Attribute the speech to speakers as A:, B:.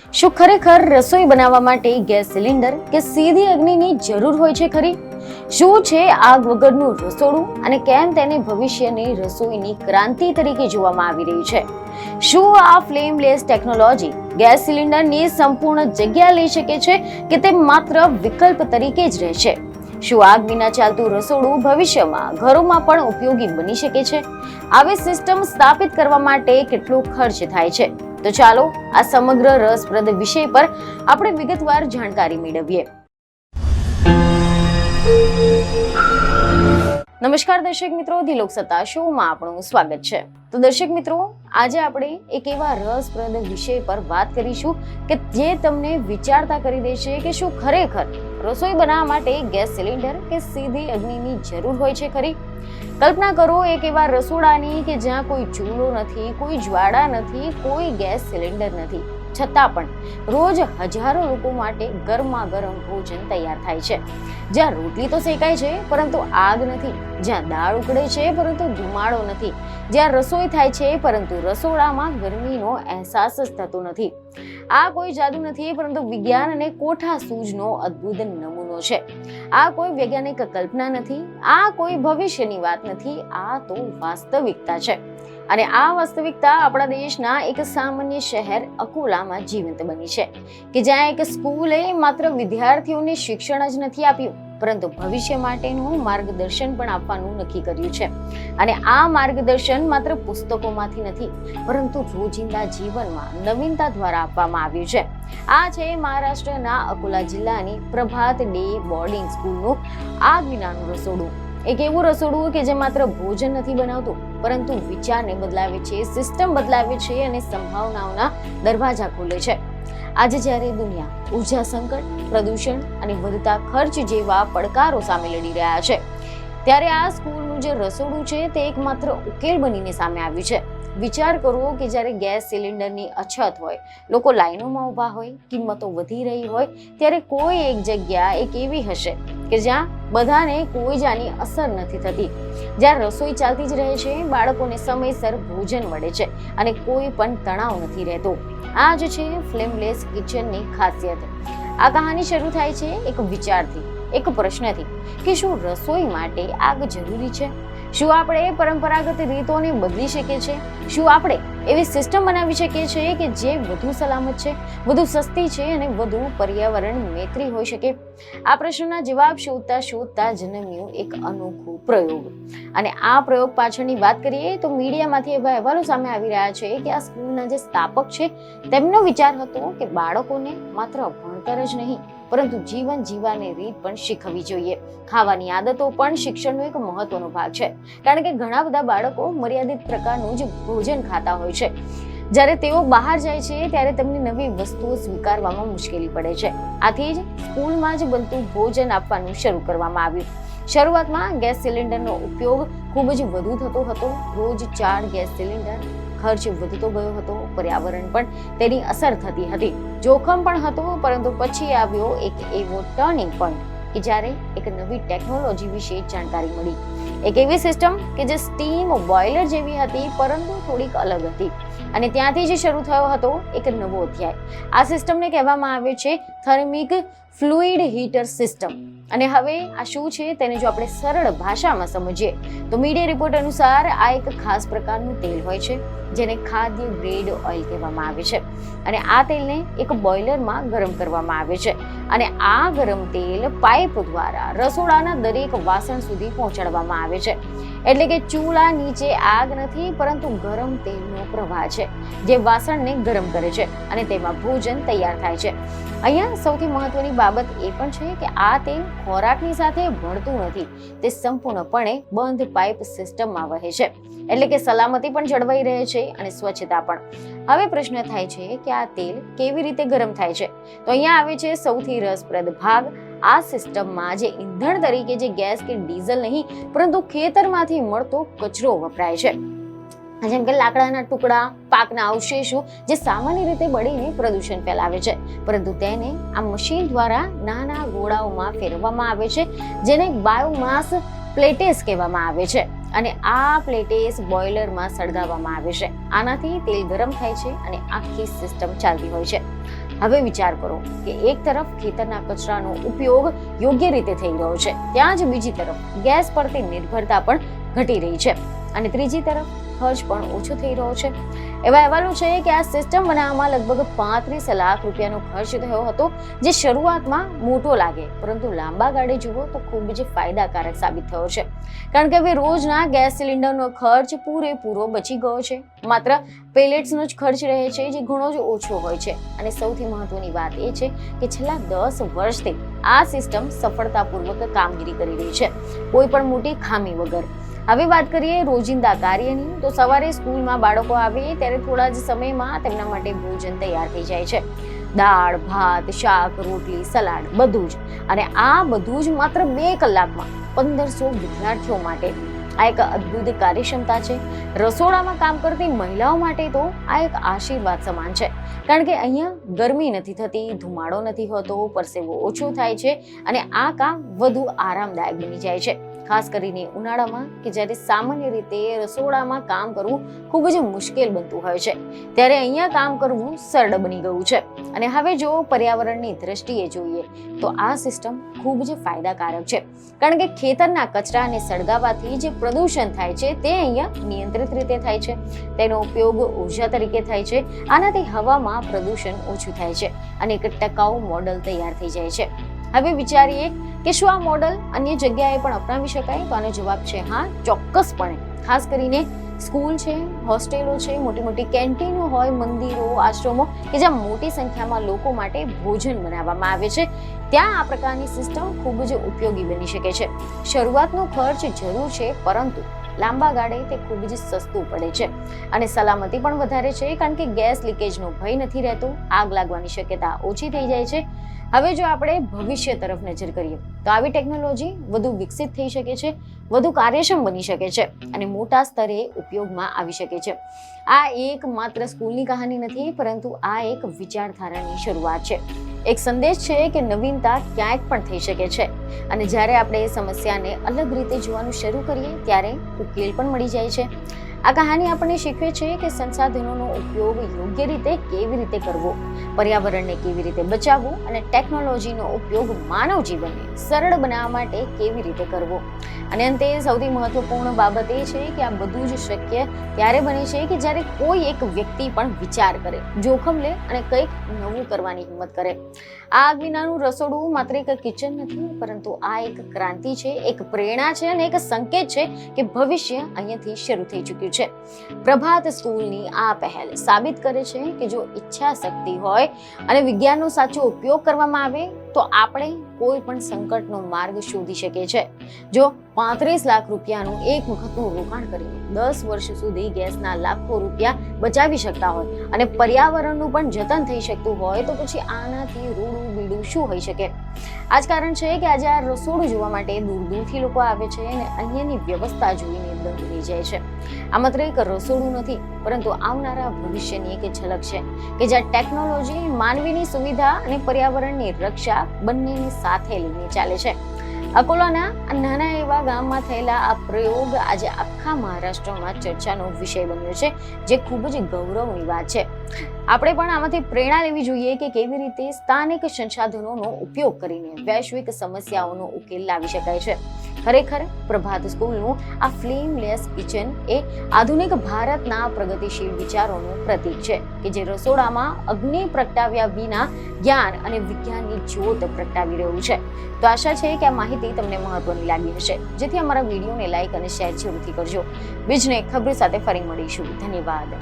A: શું ખરેખર રસોઈ બનાવવા માટે ગેસ સિલિન્ડર કે સીધી અગ્નિની જરૂર હોય છે ખરી? શું છે આગ વગરનું રસોડું અને કેમ તેને ભવિષ્યની રસોઈની ક્રાંતિ તરીકે જોવામાં આવી રહી છે? શું આ ફ્લેમલેસ ટેકનોલોજી ગેસ સિલિન્ડરની સંપૂર્ણ જગ્યા લઈ શકે છે કે તે માત્ર વિકલ્પ તરીકે જ રહેશે? શું આગ વિના ચાલતું રસોડું ભવિષ્યમાં ઘરોમાં પણ ઉપયોગી બની શકે છે? આવી સિસ્ટમ સ્થાપિત કરવા માટે કેટલો ખર્ચ થાય છે? તો ચાલો આ સમગ્ર રસપ્રદ વિષય પર આપણે વિગતવાર જાણકારી મેળવીએ. નમસ્કાર દર્શક મિત્રો, ધી લોકસત્તા શોમાં આપણું સ્વાગત છે. તો દર્શક મિત્રો, આજે આપણે એક એવા રસપ્રદ વિષય પર વાત કરીશું કે જે તમને વિચારતા કરી દેશે કે શું ખરેખર રસોઈ બનાવવા માટે ગેસ સિલિન્ડર કે સીધી અગ્નિની જરૂર હોય છે ખરી? કલ્પના કરો એક એવા રસોડાની કે જ્યાં કોઈ ચૂલો નથી, કોઈ જ્વાળા નથી, કોઈ ગેસ સિલિન્ડર નથી, છતાં પણ રોજ હજારો લોકો માટે ગરમા ગરમ ભોજન તૈયાર થાય છે. જ્યાં રોટલી તો શેકાય છે પરંતુ આગ નથી, જ્યાં દાળ ઉકળે છે પરંતુ ધુમાડો નથી, જ્યાં રસોઈ થાય છે પરંતુ રસોડામાં ગરમીનો અહેસાસ જ થતો નથી. આ કોઈ જાદુ નથી પરંતુ વિજ્ઞાન અને કોઠાસૂઝનો અદ્ભુત નમૂનો છે. આ કોઈ વૈજ્ઞાનિક કલ્પના નથી, આ કોઈ ભવિષ્યની વાત નથી, આ તો વાસ્તવિકતા છે. અને આ વાસ્તવિકતા આપણા દેશના એક સામાન્ય શહેર અકોલામાં જીવંત બની છે કે જ્યાં એક સ્કૂલે માત્ર વિદ્યાર્થીઓને શિક્ષણ જ નથી આપ્યું પરંતુ ભવિષ્ય માટેનું માર્ગદર્શન પણ આપવાનું નક્કી કર્યું છે. અને આ માર્ગદર્શન માત્ર પુસ્તકોમાંથી નથી પરંતુ રોજિંદા જીવનમાં નવીનતા દ્વારા આપવામાં આવ્યું છે. આ છે મહારાષ્ટ્રના અકોલા જિલ્લાની પ્રભાત ડે બોર્ડિંગ સ્કૂલનું આગ વિનાનું રસોડું. એક એવું રસોડું કે જે માત્ર ભોજન નથી બનાવતું પરંતુ વિચારને બદલાવે છે, સિસ્ટમ બદલાવે છે અને સંભાવનાઓના દરવાજા ખોલે છે. આજે જ્યારે દુનિયા ઉર્જા સંકટ, પ્રદૂષણ અને વધતા ખર્ચ જેવા પડકારો સામે લડી રહ્યા છે, ત્યારે આ સ્કૂલનું જે રસોડું છે તે એકમાત્ર ઉકેલ બનીને સામે આવ્યું છે. વિચાર કરો કે જ્યારે ગેસ સિલિન્ડરની અછત હોય, લોકો લાઈનોમાં ઊભા હોય, કિંમતો વધી રહી હોય, ત્યારે કોઈ એક જગ્યા એક એવી હશે કે જ્યાં બધાને કોઈ જાની અસર નથી થતી, જ્યાં રસોઈ ચાલતી જ રહે છે, બાળકોને સમયસર ભોજન મળે છે અને કોઈ પણ તણાવ નથી રહેતો. આ જ છે ફ્લેમલેસ કિચનની ખાસિયત. આ કહાની શરૂ થાય છે એક વિચારથી, એક પ્રશ્નથી કે શું રસોઈ માટે આગ જરૂરી છે? શું આપણે પરંપરાગત રીતોને બદલી શકીએ છીએ? શું આપણે એવી સિસ્ટમ બનાવી શકીએ છીએ કે જે વધુ સલામત છે, વધુ સસ્તી છે અને વધુ પર્યાવરણ મૈત્રી હોઈ શકે? આ પ્રશ્નના જવાબ શોધતા શોધતા જન્મ્યું એક અનોખું પ્રયોગ. અને આ પ્રયોગ પાછળની વાત કરીએ તો મીડિયામાંથી એવા અહેવાલો સામે આવી રહ્યા છે કે આ સ્કૂલના જે સ્થાપક છે તેમનો વિચાર હતો કે બાળકોને માત્ર ભણતર જ નહીં પરંતુ જીવન જીવવાની રીત પણ શીખવવી જોઈએ. ખાવાની આદતો પણ શિક્ષણનો એક મહત્વનો ભાગ છે, કારણ કે ઘણા બધા બાળકો મર્યાદિત પ્રકારનું જ ભોજન ખાતા હોય છે. જ્યારે તેઓ બહાર જાય છે ત્યારે તેમને નવી વસ્તુઓ સ્વીકારવામાં મુશ્કેલી પડે છે. આથી જ સ્કૂલમાં જ બનતું ભોજન આપવાનું શરૂ કરવામાં આવ્યું. શરૂઆતમાં ગેસ સિલિન્ડરનો ઉપયોગ ખૂબ જ વધુ થતો હતો. રોજ 4 ગેસ સિલિન્ડર, ખર્ચ વધતો ગયો હતો, પર્યાવરણ પણ તેની અસર થતી હતી, જોખમ પણ હતું. પરંતુ પછી આવ્યો એક એવો ટર્નિંગ પોઈન્ટ કે જ્યારે એક નવી ટેકનોલોજી વિશે જાણકારી મળી. એક એવી સિસ્ટમ કે જે સ્ટીમ બોઇલર જેવી હતી પરંતુ થોડીક અલગ હતી. અને ત્યાંથી જ શરૂ થયો હતો એક નવો અધ્યાય. આ સિસ્ટમને કહેવામાં આવે છે થર્મિક ફ્લુઇડ હીટર સિસ્ટમ. અને હવે આ શું છે તેને જો આપણે સરળ ભાષામાં સમજીએ તો મીડિયા રિપોર્ટ અનુસાર આ એક ખાસ પ્રકારનું તેલ હોય છે જેને ખાદ્ય ગ્રેડ ઓઇલ કહેવામાં આવે છે. અને આ તેલને એક બોઇલરમાં ગરમ કરવામાં આવે છે અને આ ગરમ તેલ પાઇપ દ્વારા રસોડાના દરેક વાસણ સુધી પહોંચાડવામાં આવે છે. એટલે કે ચૂલા નીચે આગ નથી પરંતુ ગરમ તેલનો પ્રવાહ છે જે વાસણને ગરમ કરે છે અને તેમાં ભોજન તૈયાર થાય છે. અહીંયા સૌથી મહત્વની બાબત એ પણ છે કે આ તેલ ખોરાકની સાથે ભળતું નથી, તે સંપૂર્ણપણે બંધ પાઇપ સિસ્ટમમાં વહે છે. એટલે કે સલામતી પણ જળવાઈ રહે છે અને સ્વચ્છતા પણ. હવે પ્રશ્ન થાય છે કે આ તેલ કેવી રીતે ગરમ થાય છે? તો અહીંયા આવે છે સૌથી રસપ્રદ ભાગ. આ સિસ્ટમમાં જે ઈંધણ તરીકે જે ગેસ કે ડીઝલ નહીં પરંતુ ખેતરમાંથી મળતો કચરો વપરાય છે, જેમ કે લાકડાના ટુકડા, પાકના અવશેષો જે સામાન્ય રીતે બળીને પ્રદૂષણ ફેલાવે છે. પરંતુ તેને આ મશીન દ્વારા નાના ગોળાઓમાં ફેરવવામાં આવે છે જેને બાયોમાસ પ્લેટેસ કહેવામાં આવે છે. અને આ પ્લેટેસ બોઇલરમાં સળગાવવામાં આવે છે. આનાથી તેલ ગરમ થાય છે અને આખી સિસ્ટમ ચાલતી હોય છે. હવે વિચાર કરો કે એક તરફ ખેતરના કચરાનો ઉપયોગ યોગ્ય રીતે થઈ રહ્યો છે, ત્યાં જ બીજી તરફ ગેસ પરથી નિર્ભરતા પણ ઘટી રહી છે અને ત્રીજી તરફ ખર્ચ પણ ઓછો થઈ રહ્યો છે. એવા અહેવાલો છે કે આ સિસ્ટમ બનાવવામાં લગભગ 35 લાખ રૂપિયાનો ખર્ચ થયો હતો, જે શરૂઆતમાં મોટો લાગે પરંતુ લાંબા ગાળે જુઓ તો ખૂબ જ ફાયદાકારક સાબિત થયો છે. કારણ કે હવે રોજના ગેસ સિલિન્ડરનો ખર્ચ પૂરેપૂરો બચી ગયો છે. માત્ર પેલેટ્સનો જ ખર્ચ રહે છે, જે ઘણો જ ઓછો હોય છે. અને સૌથી મહત્વની વાત એ છે કે છેલ્લા 10 વર્ષથી આ સિસ્ટમ સફળતાપૂર્વક કામગીરી કરી રહી છે, કોઈ પણ મોટી ખામી વગર. હવે વાત કરીએ રોજિંદા કાર્યની, તો સવારે સ્કૂલમાં બાળકો આવે ત્યારે થોડા જ સમયમાં તેમના માટે ભોજન તૈયાર થઈ જાય છે. દાળ, ભાત, શાક, રોટલી, સલાડ બધું જ. અને આ બધું જ માત્ર 2 કલાકમાં 1500 વિદ્યાર્થીઓ માટે. આ એક અદ્ભુત કાર્યક્ષમતા છે. રસોડામાં કામ કરતી મહિલાઓ માટે તો આ એક આશીર્વાદ સમાન છે, કારણ કે અહીંયા ગરમી નથી થતી, ધુમાડો નથી હોતો, પરસેવો ઓછો થાય છે અને આ કામ વધુ આરામદાયક બની જાય છે. ખાસ કરીને ઉનાળામાં કે જ્યારે સામાન્ય રીતે રસોડામાં કામ કરવું ખૂબ જ મુશ્કેલ બનતું હોય છે, ત્યારે અહીંયા કામ કરવું સરળ બની ગયું છે. અને હવે જો પર્યાવરણની દ્રષ્ટિએ જોઈએ તો આ સિસ્ટમ ખૂબ જ ફાયદાકારક છે, કારણ કે ખેતરના કચરાને સળગાવવાથી જે પ્રદૂષણ થાય છે તે અહીંયા નિયંત્રિત રીતે થાય છે. તેનો ઉપયોગ ઉર્જા તરીકે થાય છે. આનાથી હવામાં પ્રદૂષણ ઓછું થાય છે અને એક ટકાઉ મોડલ તૈયાર થઈ જાય છે. હવે વિચારીએ કે શું આ મોડલ અન્ય જગ્યાએ પણ અપનાવી શકાય? તો આનો જવાબ છે હા, ચોક્કસપણે. ખાસ કરીને સ્કૂલ છે, હોસ્ટેલો છે, મોટી મોટી કેન્ટીનો હોય, મંદિરો, આશ્રમો કે જ્યાં મોટી સંખ્યામાં લોકો માટે ભોજન બનાવવામાં આવે છે, ત્યાં આ પ્રકારની સિસ્ટમ ખૂબ જ ઉપયોગી બની શકે છે. શરૂઆતનો ખર્ચ જરૂર છે, પરંતુ લાંબા ગાળે તે ખૂબ જ સસ્તું પડે છે અને સલામતી પણ વધારે છે, કારણ કે ગેસ લીકેજનો ભય નથી રહેતો, આગ લાગવાની શક્યતા ઓછી થઈ જાય છે. હવે જો આપણે ભવિષ્ય તરફ નજર કરીએ તો આવી ટેકનોલોજી વધુ વિકસિત થઈ શકે છે, વધુ કાર્યક્ષમ બની શકે છે અને મોટા સ્તરે ઉપયોગમાં આવી શકે છે. આ એક માત્ર સ્કૂલની કહાની નથી, પરંતુ આ એક વિચારધારાની શરૂઆત છે. એક સંદેશ છે કે નવીનતા ક્યાંક પણ થઈ શકે છે અને જ્યારે આપણે એ સમસ્યાને અલગ રીતે જોવાનું શરૂ કરીએ ત્યારે ઉકેલ પણ મળી જાય છે. આ કહાની આપણને શીખવે છે કે સંસાધનોનો ઉપયોગ યોગ્ય રીતે કેવી રીતે કરવો, પર્યાવરણને કેવી રીતે બચાવવું અને ટેકનોલોજીનો ઉપયોગ માનવ જીવનને સરળ બનાવવા માટે કેવી રીતે કરવો. અને અંતે સૌથી મહત્વપૂર્ણ બાબત એ છે કે આ બધું જ શક્ય ત્યારે બને છે કે જ્યારે કોઈ એક વ્યક્તિ પણ વિચાર કરે, જોખમ લે અને કંઈક નવું કરવાની હિંમત કરે. આગ વિનાનું રસોડું માત્ર એક કિચન નથી, પરંતુ આ એક ક્રાંતિ છે, એક પ્રેરણા છે અને એક સંકેત છે કે ભવિષ્ય અહીંયાથી શરૂ થઈ ચૂક્યું છે. પ્રભાત સ્કૂલની આ પહેલ સાબિત કરે છે કે જો ઈચ્છા શક્તિ હોય અને વિજ્ઞાનનો સાચો ઉપયોગ કરવામાં આવે તો આપણે કોઈ પણ સંકટનો માર્ગ શોધી શકીએ છીએ. જો 35 લાખ રૂપિયાનું એક વખતનું રોકાણ કરીને 10 વર્ષ સુધી ગેસના લાખો રૂપિયા બચાવી શકતા હોય અને પર્યાવરણનું પણ જતન થઈ શકતું હોય, તો પછી આનાથી રૂડું બીડું શું હોઈ શકે? આ જ કારણ છે કે આજે આ રસોડું જોવા માટે દૂર દૂરથી લોકો આવે છે અને અહીંયાની વ્યવસ્થા જોઈને દંગ રહી જાય છે. આ માત્ર એક રસોડું નથી, પરંતુ આવનારા ભવિષ્યની એક ઝલક છે કે જ્યાં ટેકનોલોજી માનવીની સુવિધા અને પર્યાવરણની રક્ષા બંનેને સાથે લઈને ચાલે છે. અકોલાના નાના એવા ગામમાં થયેલા આ પ્રયોગ આજે આખા મહારાષ્ટ્રમાં ચર્ચાનો વિષય બન્યો છે, જે ખૂબ જ ગૌરવની વાત છે. આપણે પણ આમાંથી પ્રેરણા લેવી જોઈએ કે કેવી રીતે સ્થાનિક સંસાધનોનો ઉપયોગ કરીને વૈશ્વિક સમસ્યાઓનો ઉકેલ લાવી શકાય છે. ખરેખર પ્રભાત સ્કૂલનું આ ફ્લેમલેસ કિચન એ આધુનિક ભારતના પ્રગતિશીલ વિચારોનું પ્રતીક છે કે જે રસોડામાં અગ્નિ પ્રગટાવ્યા વિના જ્ઞાન અને વિજ્ઞાનની જ્યોત પ્રગટાવી રહ્યું છે. તો આશા છે કે આ માહિતી તમને મહત્વની લાગી હશે, જેથી અમારા વિડીયોને લાઈક અને શેર જરૂરથી કરજો. બીજને ખબર સાથે ફરી મળીશું. ધન્યવાદ.